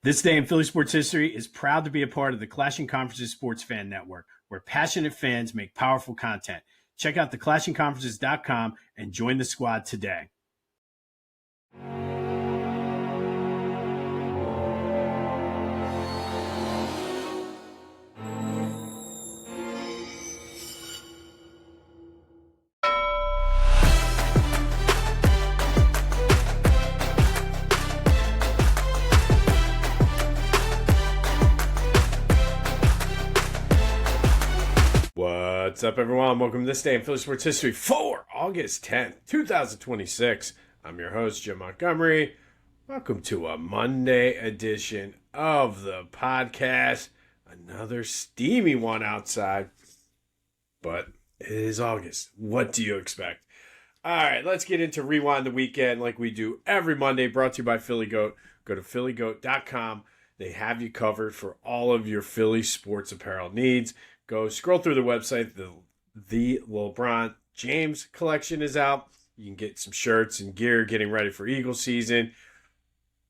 This day in Philly sports history is proud to be a part of the Clashing Conferences Sports Fan Network, where passionate fans make powerful content. Check out theclashingconferences.com and join the squad today. What's up, everyone? Welcome to This Day in Philly Sports History for August 10th, 2026. I'm your host, Jim Montgomery. Welcome to a Monday edition of the podcast. Another steamy one outside, but it is August. What do you expect? All right, let's get into Rewind the Weekend like we do every Monday, brought to you by Philly Goat. Go to phillygoat.com. They have you covered for all of your Philly sports apparel needs. Go scroll through the website. The LeBron James collection is out. You can get some shirts and gear getting ready for Eagles season.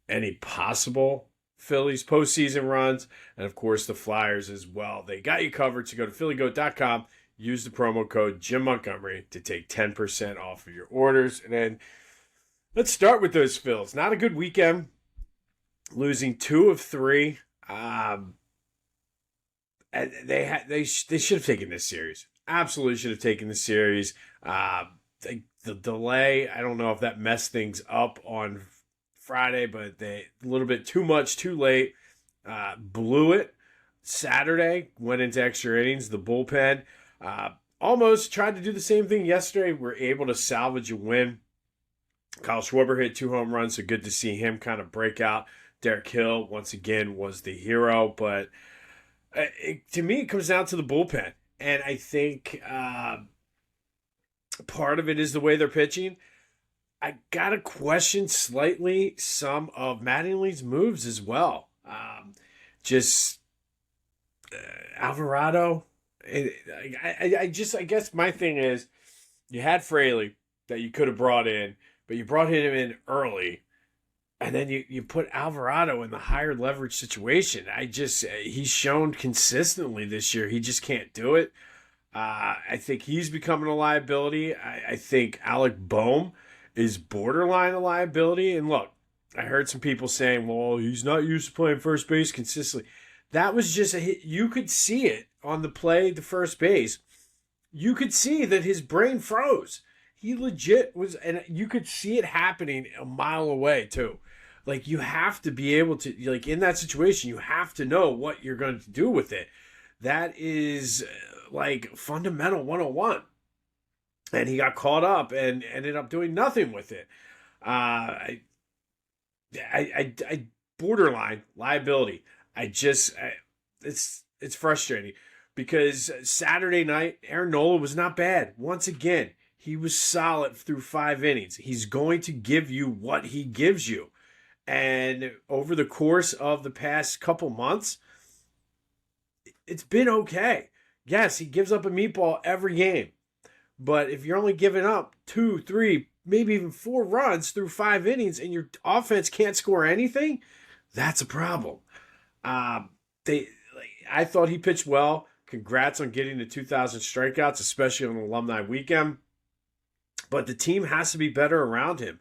Any possible Phillies postseason runs. And, of course, the Flyers as well. They got you covered. So go to phillygoat.com. Use the promo code Jim Montgomery to take 10% off of your orders. And then let's start with those Phils. Not a good weekend. Losing 2 of 3. They should have taken this series. Absolutely should have taken the series. The delay, I don't know if that messed things up on Friday, but they a little bit too much, too late. Blew it. Saturday, went into extra innings. The bullpen almost tried to do the same thing yesterday. We're able to salvage a win. Kyle Schwarber hit 2 home runs, so good to see him kind of break out. Derek Hill, once again, was the hero, but to me, it comes down to the bullpen. And I think part of it is the way they're pitching. I got to question slightly some of Mattingly's moves as well. Alvarado. I guess my thing is you had Fraley that you could have brought in, but you brought him in early. And then you put Alvarado in the higher leverage situation. He's shown consistently this year he just can't do it. I think he's becoming a liability. I think Alec Boehm is borderline a liability. And look, I heard some people saying, well, he's not used to playing first base consistently. That was just a hit. You could see it on the play to first base. You could see that his brain froze. He legit was, and you could see it happening a mile away too. Like, you have to be able to, like, in that situation, you have to know what you're going to do with it. That is, like, fundamental 101. And he got caught up and ended up doing nothing with it. I borderline liability. It's frustrating because Saturday night, Aaron Nola was not bad. Once again, he was solid through 5 innings. He's going to give you what he gives you. And over the course of the past couple months, it's been okay. Yes, he gives up a meatball every game. But if you're only giving up 2, 3, maybe even 4 runs through 5 innings and your offense can't score anything, that's a problem. I thought he pitched well. Congrats on getting to 2,000 strikeouts, especially on alumni weekend. But the team has to be better around him.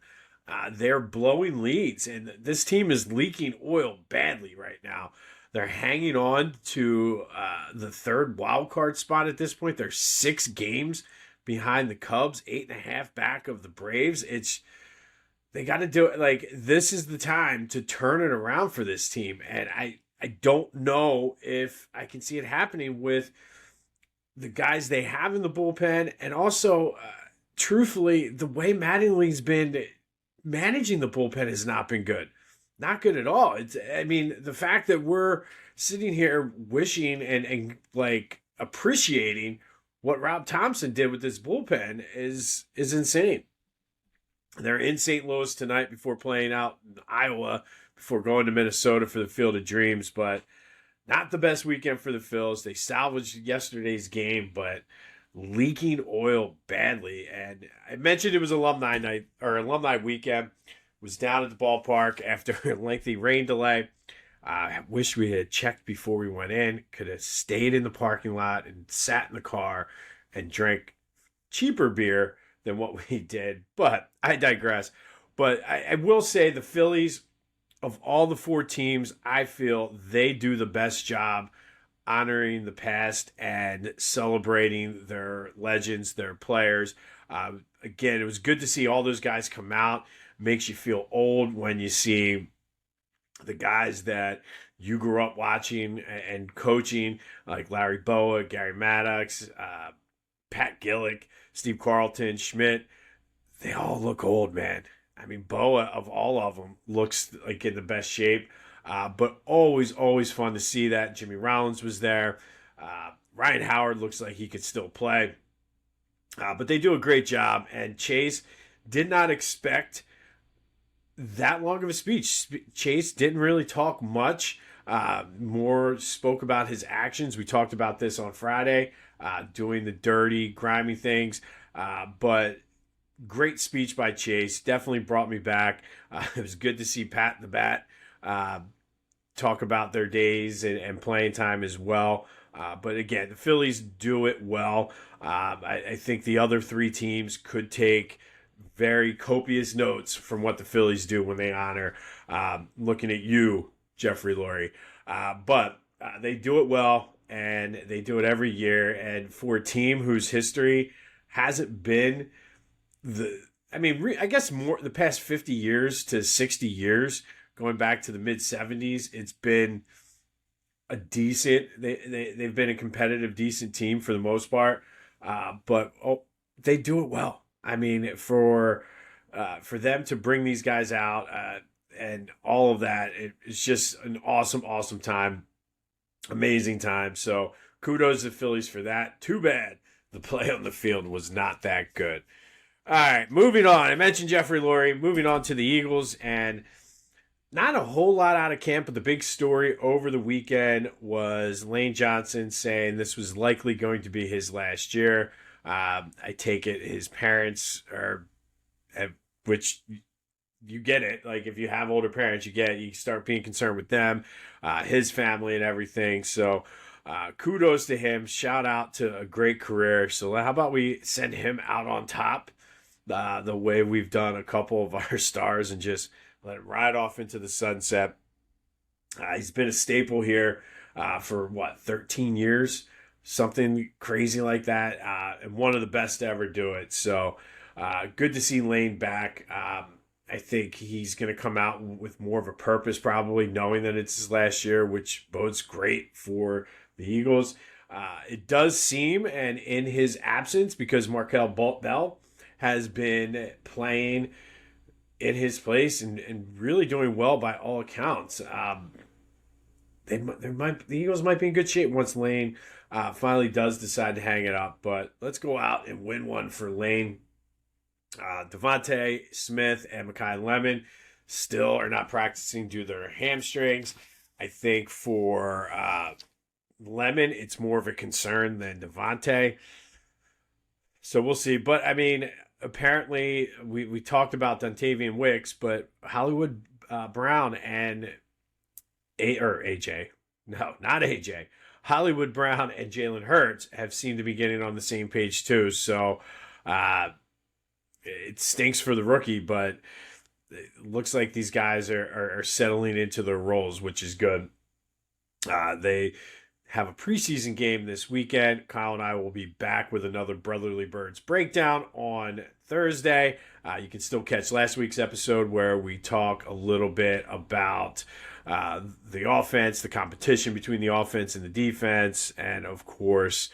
They're blowing leads, and this team is leaking oil badly right now. They're hanging on to the 3rd wild card spot at this point. They're 6 games behind the Cubs, 8.5 back of the Braves. They got to do it. Like, this is the time to turn it around for this team, and I don't know if I can see it happening with the guys they have in the bullpen, and also, truthfully, the way Mattingly's been managing the bullpen has not been good. Not good at all. The fact that we're sitting here wishing and like appreciating what Rob Thompson did with this bullpen is insane. They're in St. Louis tonight before playing out in Iowa, before going to Minnesota for the Field of Dreams, but not the best weekend for the Phils. They salvaged yesterday's game, but leaking oil badly. And I mentioned it was alumni night or alumni weekend. Was down at the ballpark after a lengthy rain delay. I wish we had checked before we went in. Could have stayed in the parking lot and sat in the car and drank cheaper beer than what we did. But I digress. But I will say the Phillies, of all the four teams, I feel they do the best job honoring the past and celebrating their legends, their players. Again, it was good to see all those guys come out. Makes you feel old when you see the guys that you grew up watching and coaching, like Larry Boa, Gary Maddox, Pat Gillick, Steve Carlton, Schmidt. They all look old, man. I mean, Boa, of all of them, looks like in the best shape. But always, always fun to see that. Jimmy Rollins was there. Ryan Howard looks like he could still play. But they do a great job. And Chase did not expect that long of a speech. Chase didn't really talk much. More spoke about his actions. We talked about this on Friday, doing the dirty, grimy things. But great speech by Chase. Definitely brought me back. It was good to see Pat the Bat talk about their days and playing time as well. But again, the Phillies do it well. I think the other three teams could take very copious notes from what the Phillies do when they honor. Looking at you, Jeffrey Lurie. But they do it well, and they do it every year. And for a team whose history hasn't been I guess more the past 50 years to 60 years, going back to the mid 70s, it's been a decent. They've been a competitive, decent team for the most part. But they do it well. I mean, for them to bring these guys out and all of that, it's just an awesome, awesome time, amazing time. So kudos to the Phillies for that. Too bad the play on the field was not that good. All right, moving on. I mentioned Jeffrey Lurie. Moving on to the Eagles, and not a whole lot out of camp, but the big story over the weekend was Lane Johnson saying this was likely going to be his last year. I take it his parents which you get it. Like if you have older parents, you start being concerned with them, his family and everything. So kudos to him. Shout out to a great career. So how about we send him out on top the way we've done a couple of our stars and just let him ride off into the sunset. He's been a staple here for 13 years? Something crazy like that, and one of the best to ever do it. So good to see Lane back. I think he's going to come out with more of a purpose, probably knowing that it's his last year, which bodes great for the Eagles. It does seem, and in his absence, because Markel Bell has been playing in his place and really doing well by all accounts. The Eagles might be in good shape once Lane finally does decide to hang it up. But let's go out and win one for Lane. Devontae Smith and Mekhi Lemon still are not practicing due to their hamstrings. I think for Lemon, it's more of a concern than Devontae. So we'll see. But, I mean, apparently we talked about Dontavian Wicks, but Hollywood Brown and AJ. No, not AJ. Hollywood Brown and Jalen Hurts have seemed to be getting on the same page too. So it stinks for the rookie, but it looks like these guys are settling into their roles, which is good. They have a preseason game this weekend. Kyle and I will be back with another Brotherly Birds breakdown on Thursday. You can still catch last week's episode where we talk a little bit about the offense, the competition between the offense and the defense, and of course,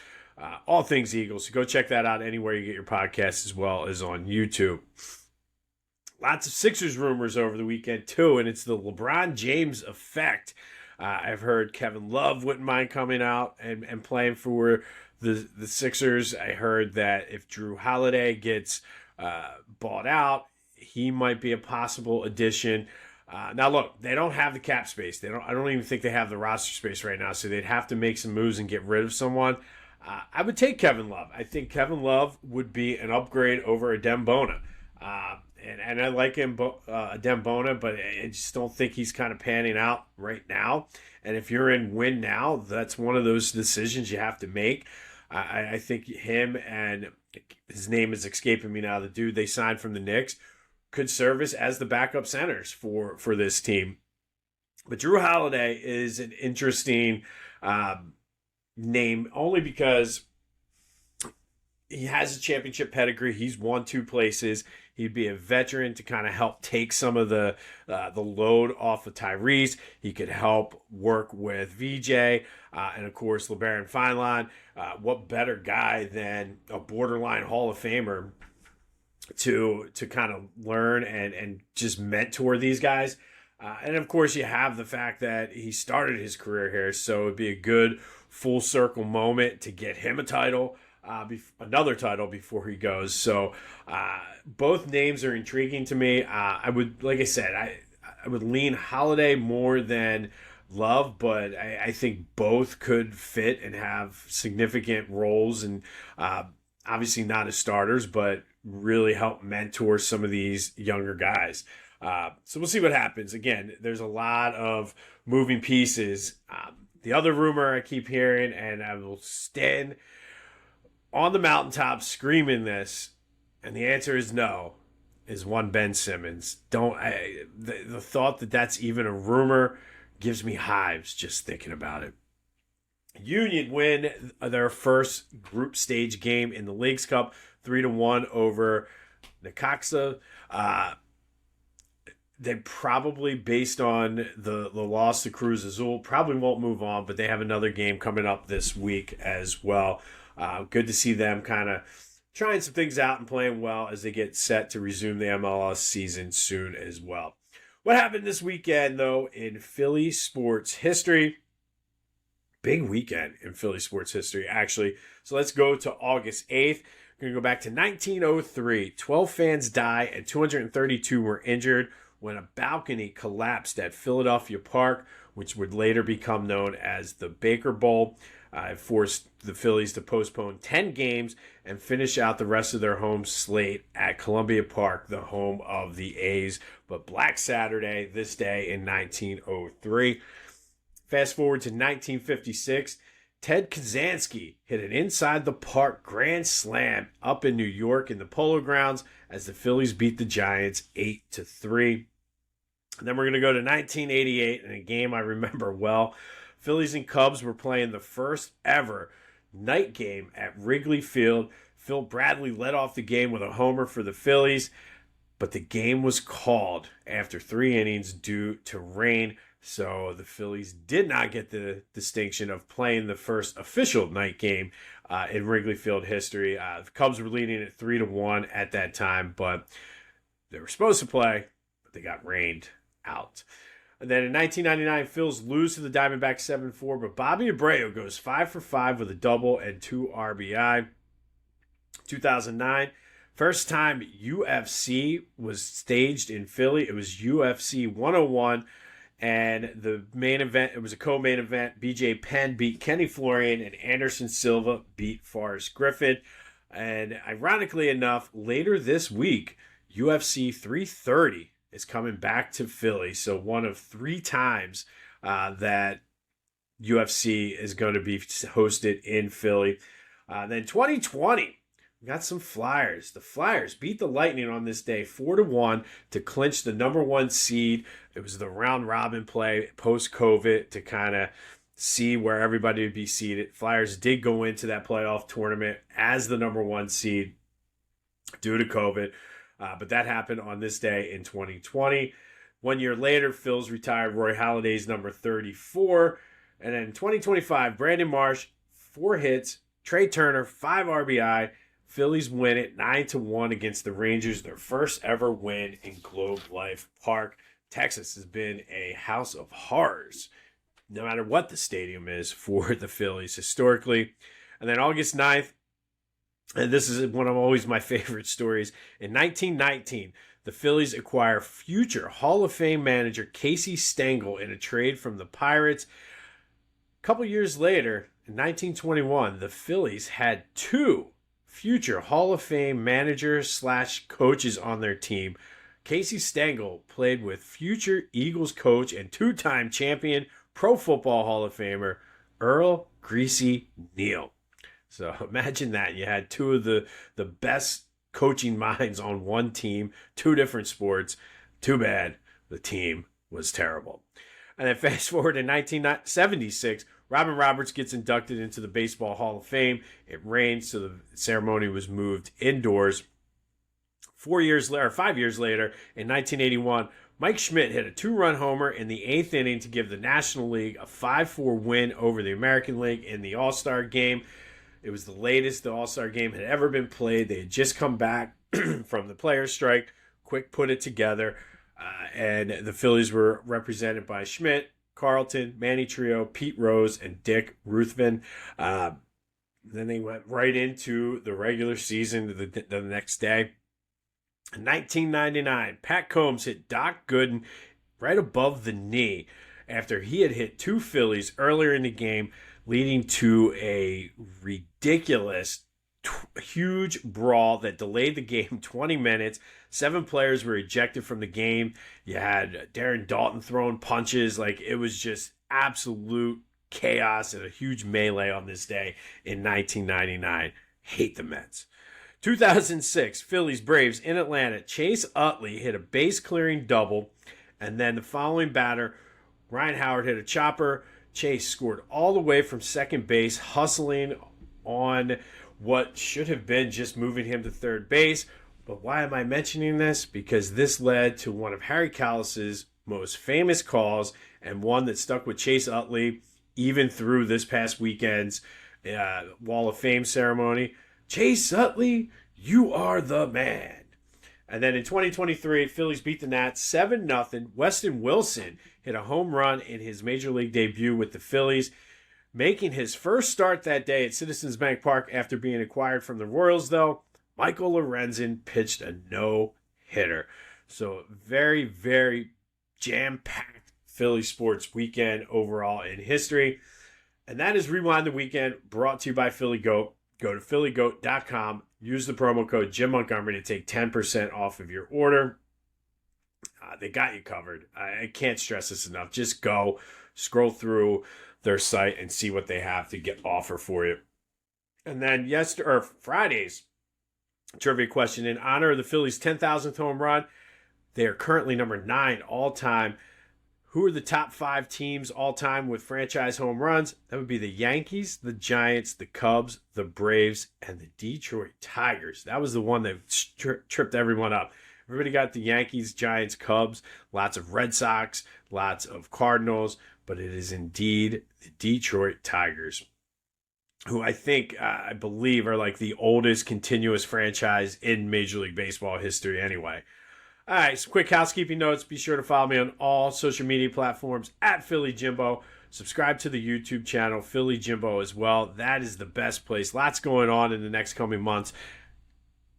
all things Eagles. So go check that out anywhere you get your podcasts as well as on YouTube. Lots of Sixers rumors over the weekend too, and it's the LeBron James effect. I've heard Kevin Love wouldn't mind coming out and playing for the Sixers. I heard that if Drew Holiday gets bought out, he might be a possible addition. Now, look, they don't have the cap space. I don't even think they have the roster space right now, so they'd have to make some moves and get rid of someone. I would take Kevin Love. I think Kevin Love would be an upgrade over Adem Bona. and I like him, Dembona, but I just don't think he's kind of panning out right now. And if you're in win now, that's one of those decisions you have to make. I think him and his name is escaping me now. The dude they signed from the Knicks could service as the backup centers for this team. But Drew Holiday is an interesting name only because he has a championship pedigree. He's won 2 places. He'd be a veteran to kind of help take some of the load off of Tyrese. He could help work with VJ and, of course, LeBaron Feinlein. What better guy than a borderline Hall of Famer to kind of learn and just mentor these guys? And, of course, you have the fact that he started his career here, so it'd be a good full circle moment to get him a title. Another title before he goes. So both names are intriguing to me. I would, like I said, I would lean Holiday more than Love, but I think both could fit and have significant roles, and obviously not as starters, but really help mentor some of these younger guys. So we'll see what happens. Again, there's a lot of moving pieces. The other rumor I keep hearing, and I will stand on the mountaintop screaming this, and the answer is no, is one Ben Simmons. The thought that that's even a rumor gives me hives just thinking about it. Union win their first group stage game in the Leagues Cup, 3-1 over Necaxa. They probably, based on the loss to Cruz Azul, probably won't move on, but they have another game coming up this week as well. Good to see them kind of trying some things out and playing well as they get set to resume the MLS season soon as well. What happened this weekend, though, in Philly sports history? Big weekend in Philly sports history, actually. So let's go to August 8th. We're going to go back to 1903. 12 fans died and 232 were injured when a balcony collapsed at Philadelphia Park, which would later become known as the Baker Bowl. It forced the Phillies to postpone 10 games and finish out the rest of their home slate at Columbia Park, the home of the A's. But Black Saturday, this day in 1903. Fast forward to 1956. Ted Kaczynski hit an inside the park grand slam up in New York in the Polo Grounds as the Phillies beat the Giants 8-3. And then we're going to go to 1988 in a game I remember well. Phillies and Cubs were playing the first ever night game at Wrigley Field. Phil Bradley led off the game with a homer for the Phillies, but the game was called after 3 innings due to rain. So the Phillies did not get the distinction of playing the first official night game in Wrigley Field history. The Cubs were leading at 3-1 at that time, but they were supposed to play, but they got rained out. And then in 1999, Phils lose to the Diamondbacks 7-4, but Bobby Abreu goes 5 for 5 with a double and 2 RBI. 2009, first time UFC was staged in Philly. It was UFC 101, and the main event, it was a co-main event. BJ Penn beat Kenny Florian, and Anderson Silva beat Forrest Griffin. And ironically enough, later this week, UFC 330 is coming back to Philly. So one of 3 times that UFC is going to be hosted in Philly. Then 2020, we got some Flyers. The Flyers beat the Lightning on this day 4-1 to clinch the number 1 seed. It was the round robin play post-COVID to kind of see where everybody would be seated. Flyers did go into that playoff tournament as the number 1 seed due to COVID. But that happened on this day in 2020. 1 year later, Phils retired Roy Halladay's number 34. And then in 2025, Brandon Marsh, 4 hits. Trey Turner, 5 RBI. Phillies win it 9-1 against the Rangers, their first ever win in Globe Life Park. Texas has been a house of horrors, no matter what the stadium is for the Phillies historically. And then August 9th, and this is one of always my favorite stories. In 1919, the Phillies acquire future Hall of Fame manager Casey Stengel in a trade from the Pirates. A couple years later, in 1921, the Phillies had 2 future Hall of Fame managers/coaches on their team. Casey Stengel played with future Eagles coach and two-time champion Pro Football Hall of Famer Earl Greasy Neal. So imagine that. You had two of the best coaching minds on one team, two different sports. Too bad the team was terrible. And then fast forward to 1976, Robin Roberts gets inducted into the Baseball Hall of Fame. It rained, so the ceremony was moved indoors. 5 years later, in 1981, Mike Schmidt hit a 2-run homer in the 8th inning to give the National League a 5-4 win over the American League in the All-Star Game. It was the latest the All-Star Game had ever been played. They had just come back from the players' strike. Quick put it together. And the Phillies were represented by Schmidt, Carlton, Manny Trio, Pete Rose, and Dick Ruthven. Then they went right into the regular season the next day. In 1999, Pat Combs hit Doc Gooden right above the knee after he had hit two Phillies earlier in the game, leading to a ridiculous, huge brawl that delayed the game 20 minutes. 7 players were ejected from the game. You had Darren Dalton throwing punches. It was just absolute chaos and a huge melee on this day in 1999. Hate the Mets. 2006, Phillies Braves in Atlanta. Chase Utley hit a base-clearing double, and then the following batter, Ryan Howard, hit a chopper. Chase scored all the way from second base, hustling on what should have been just moving him to third base. But why am I mentioning this? Because this led to one of Harry Kalas's most famous calls, and one that stuck with Chase Utley even through this past weekend's Wall of Fame ceremony. Chase Utley, you are the man. And then in 2023, Phillies beat the Nats 7-0. Weston Wilson hit a home run in his Major League debut with the Phillies, making his first start that day at Citizens Bank Park after being acquired from the Royals, though. Michael Lorenzen pitched a no-hitter. So very, very jam-packed Philly sports weekend overall in history. And that is Rewind the Weekend, brought to you by Philly Goat. Go to phillygoat.com. Use the promo code Jim Montgomery to take 10% off of your order. They got you covered. I can't stress this enough. Just go, scroll through their site and see what they have to offer for you. And then Friday's trivia question. In honor of the Phillies' 10,000th home run, they are currently number 9 all-time. Who are the top 5 teams all-time with franchise home runs? That would be the Yankees, the Giants, the Cubs, the Braves, and the Detroit Tigers. That was the one that tripped everyone up. Everybody got the Yankees, Giants, Cubs, lots of Red Sox, lots of Cardinals, but it is indeed the Detroit Tigers, who I believe are like the oldest continuous franchise in Major League Baseball history anyway. All right, some quick housekeeping notes. Be sure to follow me on all social media platforms at Philly Jimbo. Subscribe to the YouTube channel, Philly Jimbo, as well. That is the best place. Lots going on in the next coming months.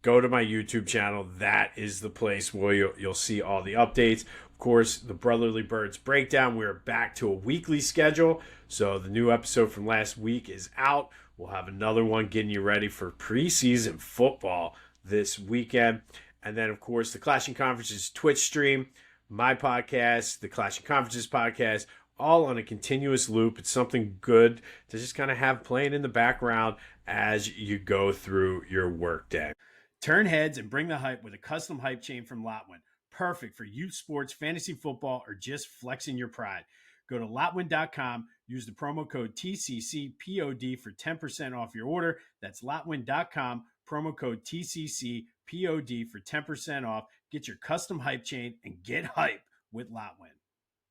Go to my YouTube channel. That is the place where you'll see all the updates. Of course, the Brotherly Birds Breakdown. We're back to a weekly schedule. So the new episode from last week is out. We'll have another one getting you ready for preseason football this weekend. And then, of course, the Clashing Conferences Twitch stream, my podcast, the Clashing Conferences podcast, all on a continuous loop. It's something good to just kind of have playing in the background as you go through your workday. Turn heads and bring the hype with a custom hype chain from Lotwin. Perfect for youth sports, fantasy football, or just flexing your pride. Go to Lotwin.com, use the promo code TCCPOD for 10% off your order. That's Lotwin.com, promo code TCCPOD for 10% off. Get your custom hype chain and get hype with Lotwin.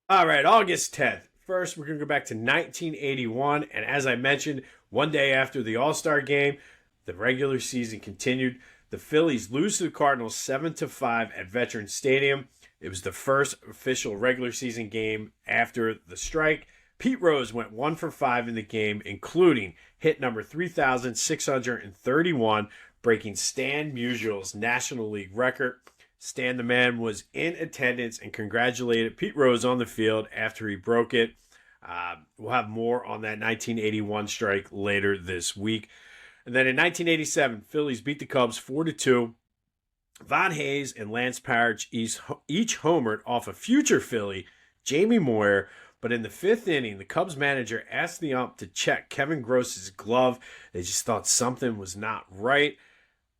All right, August 10th. First, we're going to go back to 1981. And as I mentioned, one day after the All-Star game, the regular season continued. The Phillies lose to the Cardinals 7-5 at Veterans Stadium. It was the first official regular season game after the strike. Pete Rose went 1 for 5 in the game, including hit number 3,631, breaking Stan Musial's National League record. Stan the Man was in attendance and congratulated Pete Rose on the field after he broke it. We'll have more on that 1981 strike later this week. And then in 1987, Phillies beat the Cubs 4-2. Von Hayes and Lance Parrish each homered off a future Philly, Jamie Moyer. But in the fifth inning, the Cubs manager asked the ump to check Kevin Gross's glove. They just thought something was not right.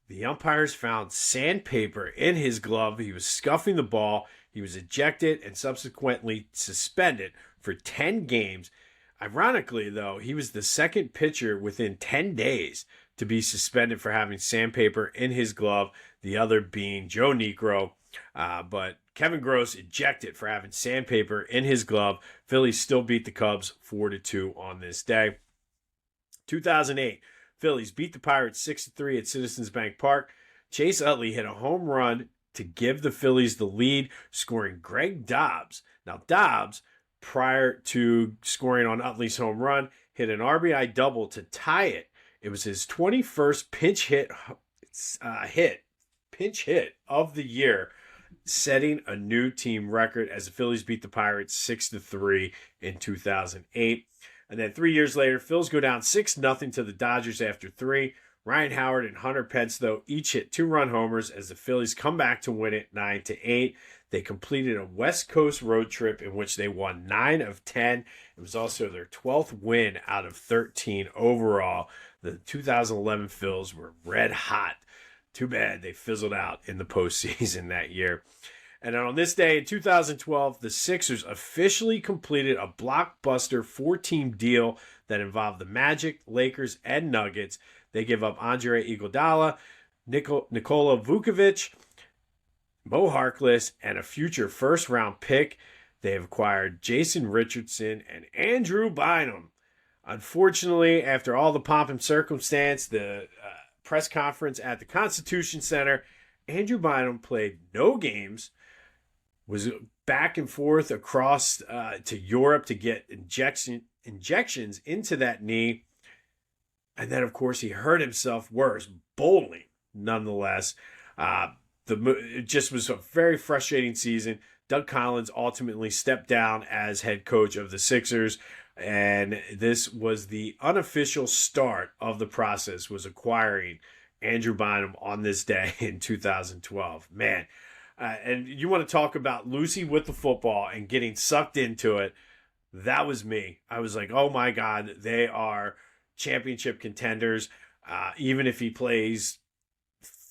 The umpires found sandpaper in his glove. He was scuffing the ball. He was ejected and subsequently suspended for 10 games. Ironically, though, he was the second pitcher within 10 days to be suspended for having sandpaper in his glove, the other being Joe Niekro. But Kevin Gross ejected for having sandpaper in his glove. Phillies still beat the Cubs 4-2 on this day. 2008, Phillies beat the Pirates 6-3 at Citizens Bank Park. Chase Utley hit a home run to give the Phillies the lead, scoring Greg Dobbs. Now, Dobbs, prior to scoring on Utley's home run, hit an RBI double to tie it. It was his 21st pinch hit of the year, setting a new team record as the Phillies beat the Pirates 6-3 in 2008. And then 3 years later, Phils go down 6-0 to the Dodgers after 3. Ryan Howard and Hunter Pence, though, each hit 2-run homers as the Phillies come back to win it 9-8. They completed a West Coast road trip in which they won 9 of 10. It was also their 12th win out of 13 overall. The 2011 Phils were red hot. Too bad they fizzled out in the postseason that year. And on this day in 2012, the Sixers officially completed a blockbuster 4-team deal that involved the Magic, Lakers, and Nuggets. They give up Andre Iguodala, Nikola Vucevic, Mo Harkless, and a future first-round pick. They have acquired Jason Richardson and Andrew Bynum. Unfortunately, after all the pomp and circumstance, the press conference at the Constitution Center, Andrew Bynum played no games, was back and forth across to Europe to get injections into that knee. And then, of course, he hurt himself worse, bowling, nonetheless. It just was a very frustrating season. Doug Collins ultimately stepped down as head coach of the Sixers, and this was the unofficial start of the process, was acquiring Andrew Bynum on this day in 2012. Man, and you want to talk about Lucy with the football and getting sucked into it. That was me. I was like, oh my God, they are championship contenders. Even if he plays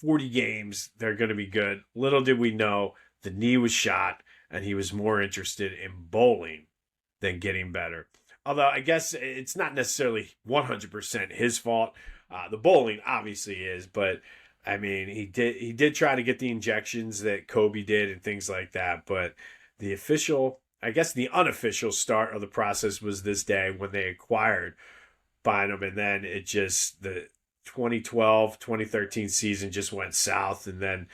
40 games, they're going to be good. Little did we know the knee was shot and he was more interested in bowling than getting better. Although I guess it's not necessarily 100% his fault. The bowling obviously is, but I mean, he did try to get the injections that Kobe did and things like that. But the unofficial start of the process was this day when they acquired Bynum, and then it just, the 2012-2013 season just went south, and then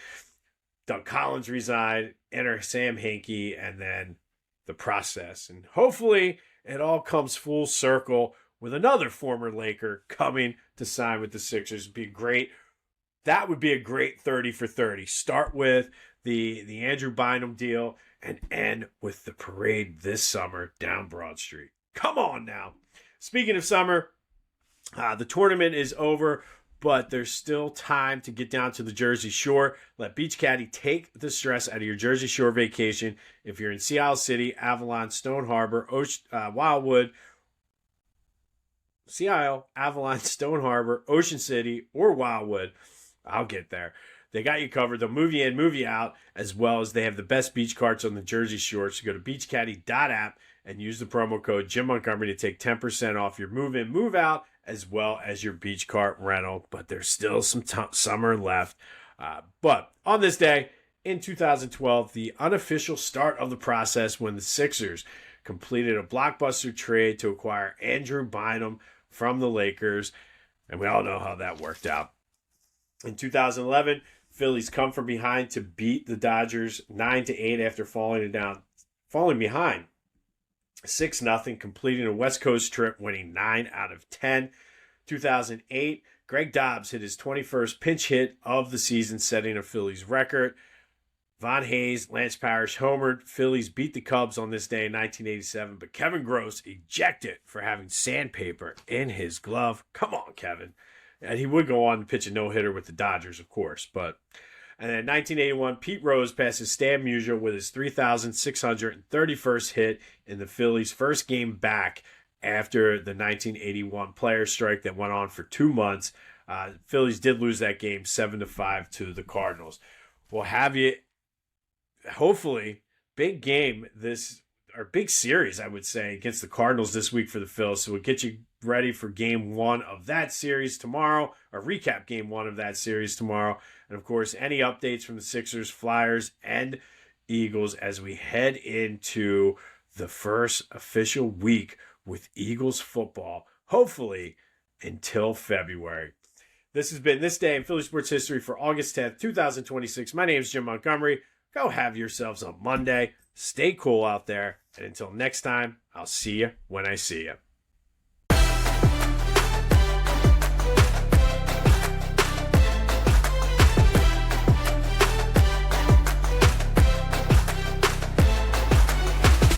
Doug Collins resigned, enter Sam Hinkie, and then the process. And hopefully it all comes full circle with another former Laker coming to sign with the Sixers. It'd be great. That would be a great 30 for 30. Start with the Andrew Bynum deal and end with the parade this summer down Broad Street. Come on now. Speaking of summer, the tournament is over, but there's still time to get down to the Jersey Shore. Let Beach Caddy take the stress out of your Jersey Shore vacation. If you're in Sea Isle City, Avalon, Stone Harbor, Wildwood, Sea Isle, Avalon, Stone Harbor, Ocean City, or Wildwood, I'll get there. They got you covered. They'll move you in, move you out, as well as they have the best beach carts on the Jersey Shore. So go to beachcaddy.app and use the promo code Jim Montgomery to take 10% off your move in, move out, as well as your beach cart rental. But there's still some summer left. But on this day in 2012, the unofficial start of the process when the Sixers completed a blockbuster trade to acquire Andrew Bynum from the Lakers. And we all know how that worked out. In 2011, Phillies come from behind to beat the Dodgers 9-8 after falling behind 6-0, completing a West Coast trip, winning 9 out of 10. 2008, Greg Dobbs hit his 21st pinch hit of the season, setting a Phillies record. Von Hayes, Lance Parrish homered. Phillies beat the Cubs on this day in 1987, but Kevin Gross ejected for having sandpaper in his glove. Come on, Kevin. And he would go on to pitch a no-hitter with the Dodgers, of course. And then 1981, Pete Rose passes Stan Musial with his 3,631st hit in the Phillies' first game back after the 1981 players' strike that went on for 2 months. Phillies did lose that game 7-5 to the Cardinals. We'll have you, hopefully, big game or big series, I would say, against the Cardinals this week for the Phils. So we'll get you ready for game 1 of that series tomorrow, or recap game 1 of that series tomorrow. And of course, any updates from the Sixers, Flyers, and Eagles as we head into the first official week with Eagles football, hopefully until February. This has been This Day in Philly Sports History for August 10th, 2026. My name is Jim Montgomery. Go have yourselves a Monday. Stay cool out there. And until next time, I'll see you when I see you.